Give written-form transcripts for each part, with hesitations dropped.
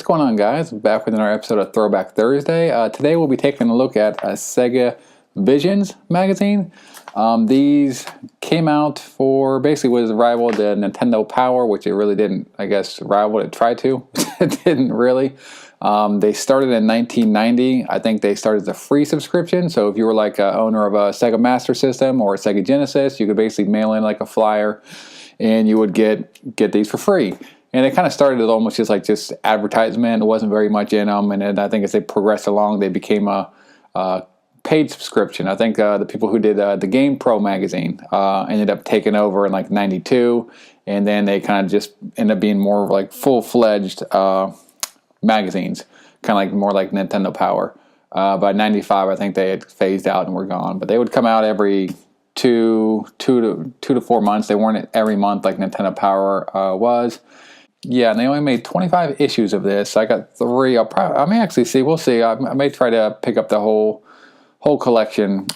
What's going on, guys? Back with another episode of Throwback Thursday. Today we'll be taking a look at a Sega Visions magazine. These came out for basically was a rival to Nintendo Power, which it really didn't, I guess, rival. It tried to. It didn't really. They started in 1990. I think they started as a free subscription. So if you were like an owner of a Sega Master System or a Sega Genesis, you could basically mail in like a flyer and you would get these for free. And it kind of started as almost just advertisement. It wasn't very much in them. And then I think as they progressed along, they became a paid subscription. I think the people who did the Game Pro magazine ended up taking over in like 92. And then they kind of just ended up being more like full-fledged magazines. Kind of like more like Nintendo Power. By 95, I think they had phased out and were gone. But they would come out every two to 4 months. They weren't every month like Nintendo Power was. Yeah, and they only made 25 issues of this. I got 3. I may actually see. We'll see. I may try to pick up the whole collection.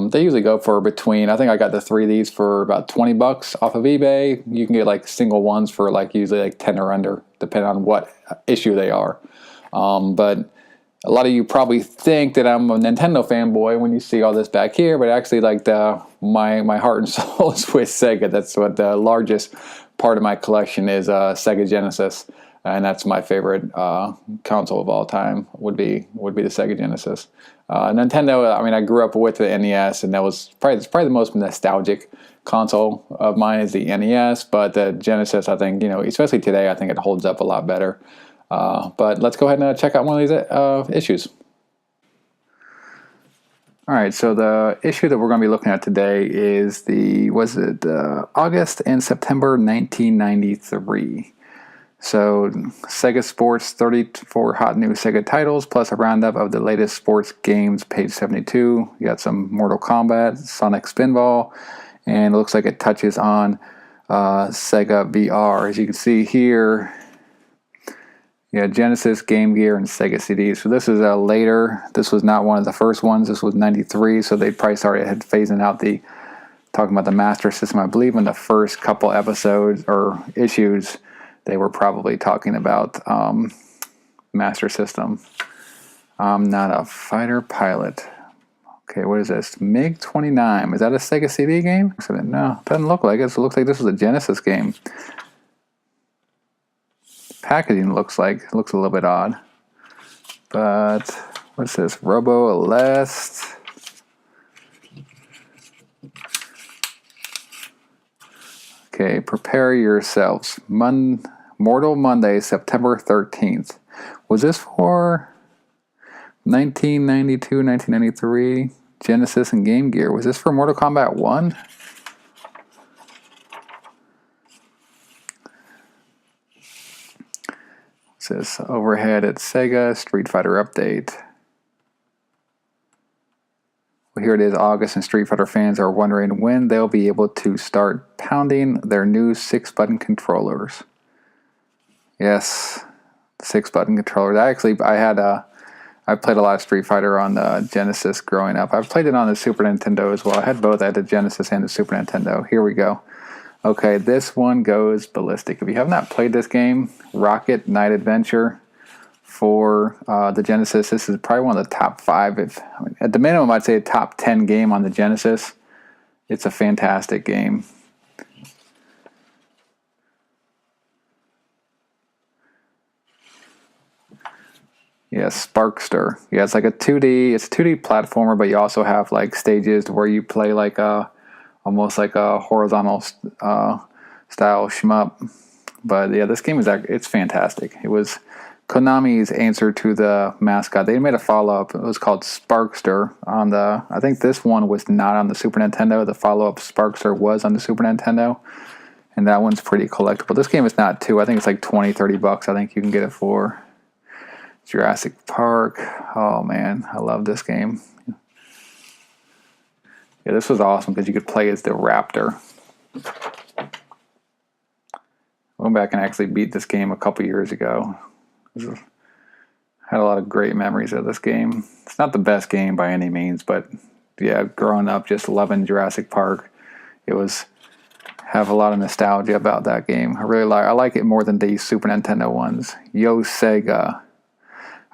They usually go for between. I think I got the 3 of these for about $20 off of eBay. You can get like single ones for like usually like 10 or under, depending on what issue they are. But a lot of you probably think that I'm a Nintendo fanboy when you see all this back here, but actually, like my heart and soul is with Sega. That's what the largest part of my collection is. Sega Genesis, and that's my favorite console of all time. Would be the Sega Genesis. Nintendo. I mean, I grew up with the NES, and that was probably the most nostalgic console of mine is the NES. But the Genesis, I think, especially today, I think it holds up a lot better. But let's go ahead and check out one of these issues. All right, so the issue that we're going to be looking at today is August and September 1993. So Sega Sports, 34 hot new Sega titles, plus a roundup of the latest sports games, page 72. You got some Mortal Kombat, Sonic Spinball, and it looks like it touches on Sega VR. As you can see here, yeah, Genesis, Game Gear, and Sega CDs. So this is later. This was not one of the first ones. This was 93, so they probably started phasing out talking about the Master System. I believe in the first couple episodes or issues, they were probably talking about Master System. I'm not a fighter pilot. Okay, what is this? MiG-29. Is that a Sega CD game? No, it doesn't look like it. It looks like this was a Genesis game. Packaging looks a little bit odd, but what's this? Robo Alest. Okay, prepare yourselves. Mortal Monday, September 13th. Was this for 1992, 1993 Genesis and Game Gear? Was this for Mortal Kombat 1? This overhead at Sega Street Fighter update. Well, here it is, August, and Street Fighter fans are wondering when they'll be able to start pounding their new 6-button controllers. Yes, 6-button controllers. I played a lot of Street Fighter on the Genesis growing up. I've played it on the Super Nintendo as well. I had both. I had the Genesis and the Super Nintendo. Here we go. Okay, this one goes ballistic. If you have not played this game, Rocket Knight Adventure for the Genesis, this is probably one of the top 5. At the minimum, I'd say a top 10 game on the Genesis. It's a fantastic game. Yeah, Sparkster. Yeah, it's like a 2D. It's a 2D platformer, but you also have like stages where you play like almost like a horizontal style shmup. But yeah, this game it's fantastic. It was Konami's answer to the mascot. They made a follow-up. It was called Sparkster I think this one was not on the Super Nintendo. The follow-up Sparkster was on the Super Nintendo. And that one's pretty collectible. This game is not too. I think it's like $20-$30. I think you can get it for Jurassic Park. Oh man, I love this game. Yeah, this was awesome because you could play as the Raptor. I went back and actually beat this game a couple years ago. Had a lot of great memories of this game. It's not the best game by any means, but yeah, growing up just loving Jurassic Park, have a lot of nostalgia about that game. I like it more than the Super Nintendo ones. Yo Sega.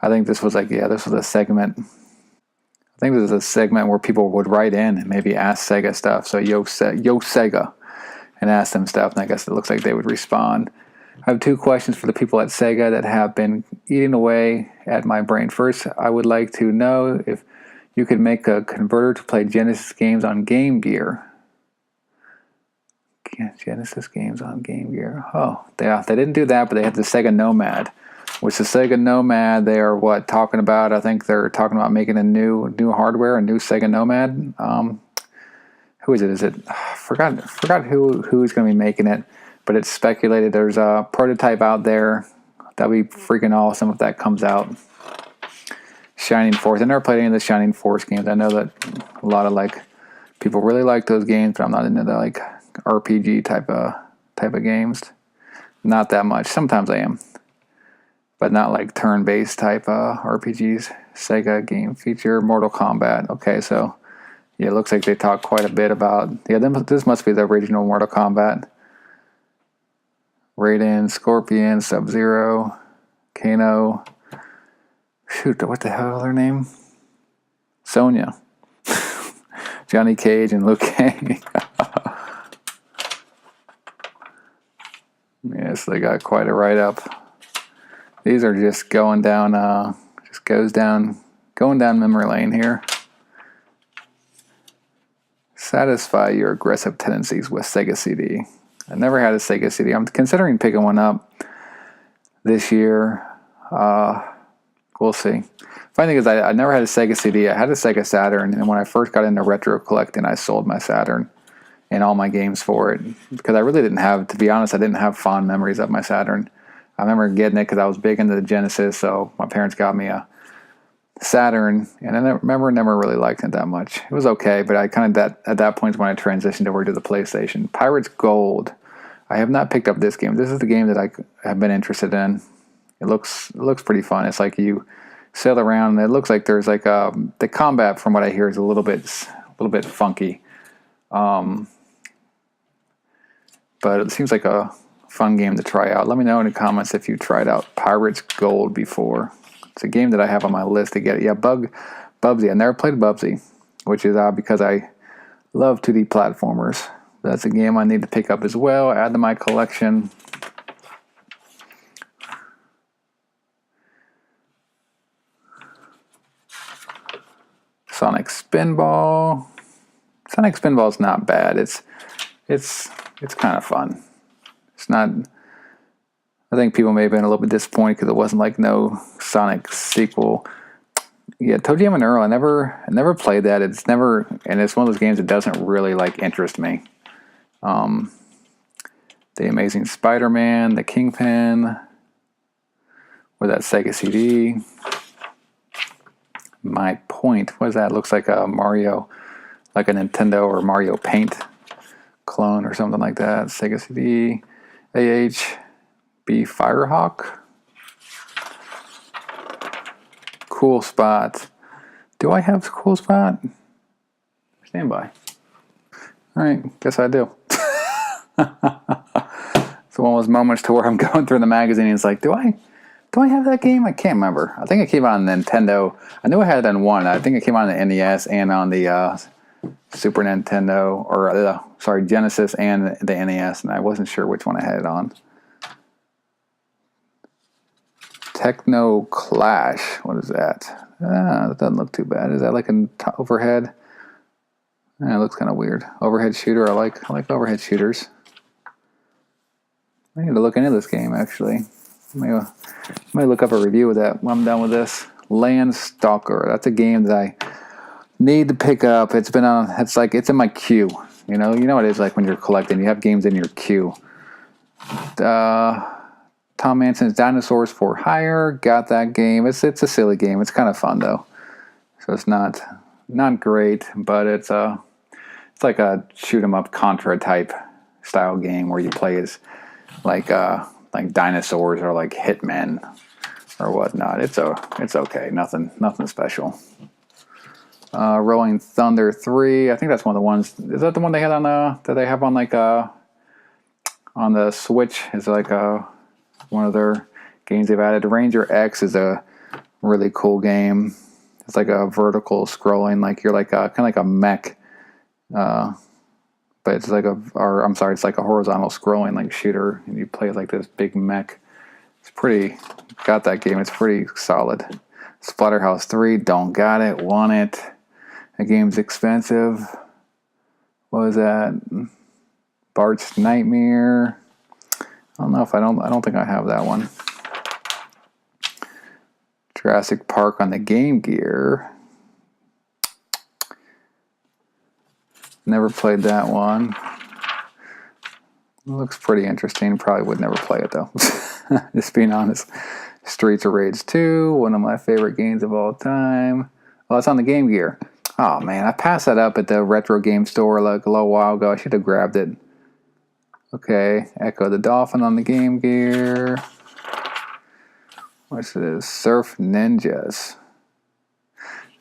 I think this was this was a segment. I think this is a segment where people would write in and maybe ask Sega stuff. So Yo Sega, and ask them stuff. And I guess it looks like they would respond. I have 2 questions for the people at Sega that have been eating away at my brain. First, I would like to know if you could make a converter to play Genesis games on Game Gear. Genesis games on Game Gear. Oh, they didn't do that, but they had the Sega Nomad. Which the Sega Nomad, they are talking about? I think they're talking about making a new hardware, a new Sega Nomad. Who is it? Is it? Forgot who's going to be making it, but it's speculated there's a prototype out there. That'd be freaking awesome if that comes out. Shining Force. I never played any of the Shining Force games. I know that a lot of people really like those games, but I'm not into the RPG type of games. Not that much. Sometimes I am, but not like turn-based type RPGs. Sega game feature Mortal Kombat. Okay, so yeah, it looks like they talk quite a bit about. Yeah, this must be the original Mortal Kombat. Raiden, Scorpion, Sub-Zero, Kano. Shoot, what the hell is their name? Sonya. Johnny Cage and Luke Cage. Yes, they got quite a write-up. These are just going down, going down memory lane here. Satisfy your aggressive tendencies with Sega CD. I never had a Sega CD. I'm considering picking one up this year. We'll see. Funny thing is, I never had a Sega CD. I had a Sega Saturn, and when I first got into retro collecting, I sold my Saturn and all my games for it because I really didn't have, to be honest, I didn't have fond memories of my Saturn. I remember getting it because I was big into the Genesis, so my parents got me a Saturn, and I never really liked it that much. It was okay, but I kind of at that point when I transitioned over to the PlayStation. Pirates Gold. I have not picked up this game. This is the game that I have been interested in. It looks pretty fun. It's like you sail around, and it looks like there's the combat, from what I hear, is a little bit funky. But it seems like a fun game to try out. Let me know in the comments if you tried out Pirates Gold before. It's a game that I have on my list to get. Yeah, Bubsy. I never played Bubsy, which is odd because I love 2D platformers. That's a game I need to pick up as well. Add to my collection. Sonic Spinball. Sonic Spinball is not bad. It's kind of fun. It's not. I think people may have been a little bit disappointed because it wasn't like no Sonic sequel. Yeah, Toe Jam and Earl. I never played that. It's one of those games that doesn't really interest me. The Amazing Spider-Man, the Kingpin, with that Sega CD. My Point. What is that? It looks like a Mario, like a Nintendo or Mario Paint clone or something like that. Sega CD. AHB Firehawk. Cool Spot. Do I have Cool Spot? Stand by. Alright, guess I do. It's one of those moments to where I'm going through the magazine and it's like, do I have that game? I can't remember. I think it came out on Nintendo. I knew I had it on one. I think it came out on the NES and on the Super Nintendo, or Genesis and the NES, and I wasn't sure which one I had it on. Techno Clash. What is that? That doesn't look too bad. Is that like an overhead? It looks kind of weird. Overhead shooter. I like overhead shooters. I need to look into this game actually. I might look up a review of that when I'm done with this. Landstalker. That's a game that I need to pick up. It's been on. It's in my queue. You know what it is like when you're collecting. You have games in your queue. Tom Manson's Dinosaurs for Hire. Got that game. It's a silly game. It's kind of fun though. So it's not great, but it's like a shoot 'em up Contra type style game where you play as like dinosaurs or like hitmen or whatnot. It's okay. Nothing special. Rolling Thunder 3. I think that's one of the ones. Is that the one they had on that they have on on the Switch is like one of their games they've added. Ranger X is a really cool game. It's like a vertical scrolling, like you're like kind of like a mech, but it's like it's like a horizontal scrolling like shooter, and you play like this big mech. It's pretty. Got that game. It's pretty solid. Splatterhouse 3, don't got it, want it. The game's expensive. What was that? Bart's Nightmare. I don't know if I don't think I have that one. Jurassic Park on the Game Gear. Never played that one. It looks pretty interesting. Probably would never play it though. Just being honest. Streets of Rage 2, one of my favorite games of all time. Oh, it's on the Game Gear. Oh man, I passed that up at the retro game store like a little while ago. I should have grabbed it. Okay, Echo the Dolphin on the Game Gear. What's this? Surf Ninjas.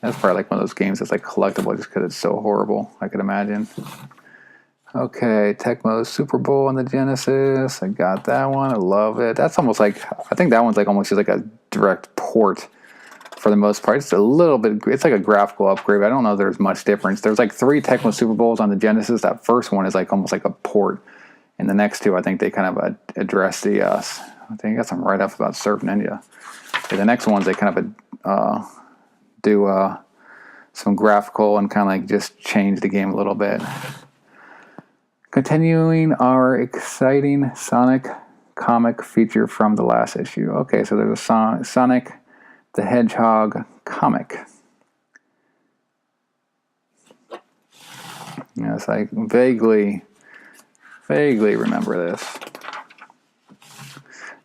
That's probably like one of those games that's like collectible just because it's so horrible, I could imagine. Okay, Tecmo Super Bowl on the Genesis. I got that one. I love it. That's almost like, I think that one's like almost just like a direct port for the most part. It's a little bit, it's like a graphical upgrade. I don't know if there's much difference. There's like 3 Tecmo Super Bowls on the Genesis. That first one is like almost like a port. And the next 2, I think they kind of address the, I think I got some write-up about Surf Ninja. Okay, the next ones, they kind of do some graphical and kind of like just change the game a little bit. Continuing our exciting Sonic comic feature from the last issue. Okay, so there's a Sonic the Hedgehog comic. Yes, I vaguely remember this.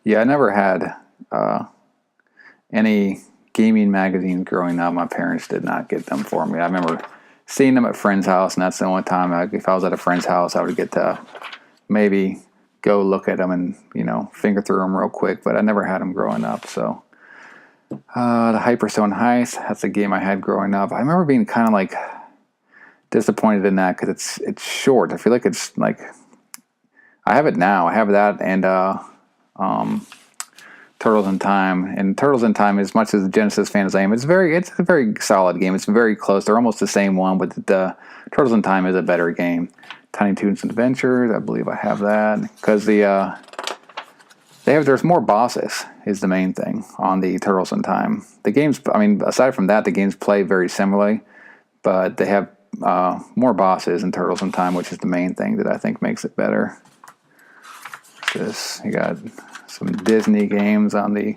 Yeah, I never had any gaming magazines growing up. My parents did not get them for me. I remember seeing them at friends' house, and that's the only time if I was at a friend's house, I would get to maybe go look at them and, you know, finger through them real quick, but I never had them growing up. So the Hyperstone Heist, that's a game I had growing up. I remember being kind of like disappointed in that because it's short. I feel like it's like, I have it now. I have that and Turtles in Time. And Turtles in Time, as much as a Genesis fan as I am, it's a very solid game. It's very close. They're almost the same one, but the Turtles in Time is a better game. Tiny Toons Adventures, I believe I have that. Because there's more bosses is the main thing on the Turtles in Time. The games, I mean, aside from that, the games play very similarly, but they have more bosses in Turtles in Time, which is the main thing that I think makes it better. You got some Disney games on the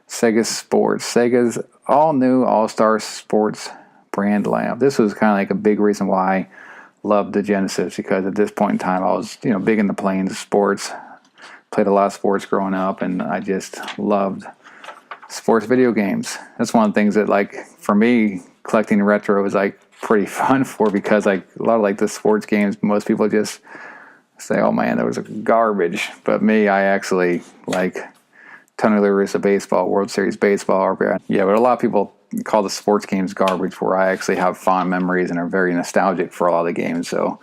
Sega Sports. Sega's all-new All-Star Sports brand lamp. This was kind of like a big reason why I loved the Genesis, because at this point in time, I was, you know, big into playing sports. Played a lot of sports growing up, and I just loved sports video games. That's one of the things that, like, for me, collecting retro is like pretty fun for, because like a lot of like the sports games, most people just say, oh man, that was garbage. But me, I actually like Tony La Russa baseball, World Series baseball. Yeah, but a lot of people call the sports games garbage, where I actually have fond memories and are very nostalgic for a lot of the games. So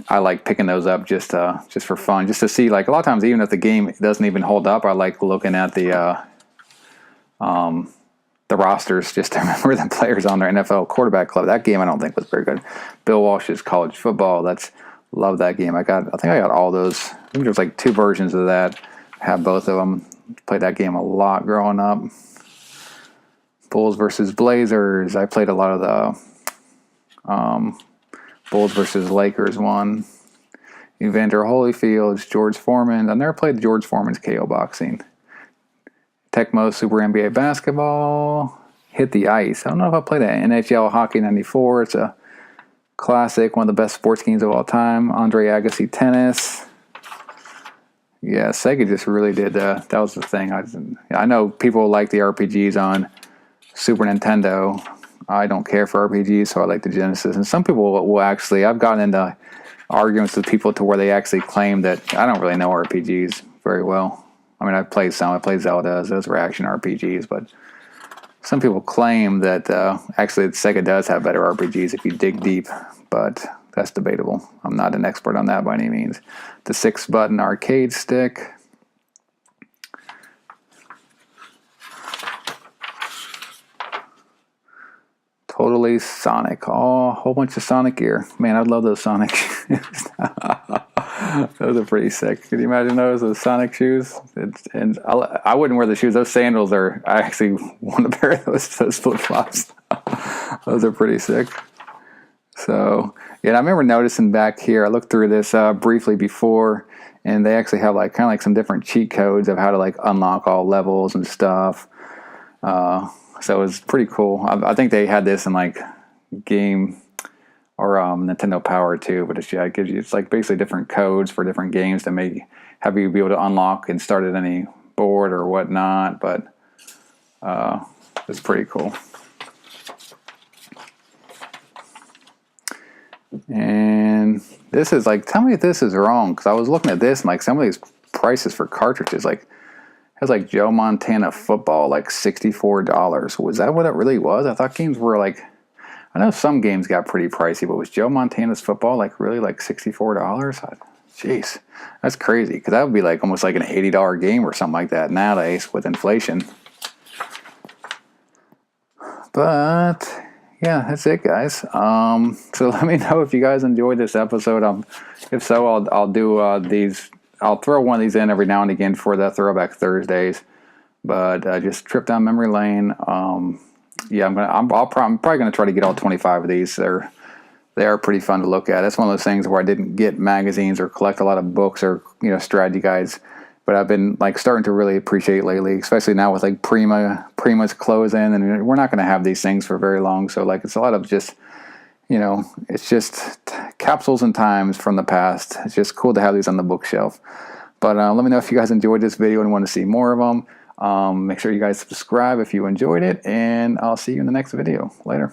I like picking those up just for fun, just to see, like, a lot of times, even if the game doesn't even hold up, I like looking at the rosters just to remember the players on their NFL quarterback club. That game I don't think was very good. Bill Walsh's College Football, love that game. I think I got all those. I think there's like 2 versions of that. I have both of them. Played that game a lot growing up. Bulls versus Blazers. I played a lot of the Bulls versus Lakers one. Evander Holyfield's George Foreman. I never played George Foreman's KO boxing. Tecmo Super NBA Basketball. Hit the Ice. I don't know if I played that. NHL Hockey 94. It's a classic, one of the best sports games of all time. Andre Agassi Tennis. Yeah, Sega just really did. That was the thing. I know people like the RPGs on Super Nintendo. I don't care for RPGs, so I like the Genesis. And some people will actually, I've gotten into arguments with people to where they actually claim that I don't really know RPGs very well. I mean, I played some. I played Zelda. Those were action RPGs, but some people claim that actually Sega does have better RPGs if you dig deep. But that's debatable. I'm not an expert on that by any means. The 6-button arcade stick. Totally Sonic. Oh, a whole bunch of Sonic gear. Man, I love those Sonic shoes. Those are pretty sick. Can you imagine those Sonic shoes? And I wouldn't wear the shoes. Those sandals are, I actually want a pair of those flip-flops. Those are pretty sick. So, yeah, I remember noticing back here, I looked through this briefly before, and they actually have like kind of like some different cheat codes of how to like unlock all levels and stuff. So it was pretty cool. I think they had this in like game or Nintendo Power too, but it gives you, it's like basically different codes for different games to have you be able to unlock and start at any board or whatnot. But it's pretty cool. And this is like, tell me if this is wrong, because I was looking at this and like some of these prices for cartridges, like it was like Joe Montana football, like $64. Was that what it really was? I thought games were like, I know some games got pretty pricey, but was Joe Montana's football like really like $64? Jeez, that's crazy, because that would be like almost like an $80 game or something like that nowadays with inflation. But yeah, that's it, guys. So let me know if you guys enjoyed this episode. If so, I'll do these. I'll throw one of these in every now and again for the Throwback Thursdays, but just trip down memory lane. Yeah, I'm probably gonna try to get all 25 of these. They are pretty fun to look at. That's one of those things where I didn't get magazines or collect a lot of books or strategy guides, but I've been like starting to really appreciate lately, especially now with like Prima's closing, and we're not gonna have these things for very long. So like it's a lot of just. It's just capsules and times from the past. It's just cool to have these on the bookshelf. But let me know if you guys enjoyed this video and want to see more of them. Make sure you guys subscribe if you enjoyed it, and I'll see you in the next video. Later.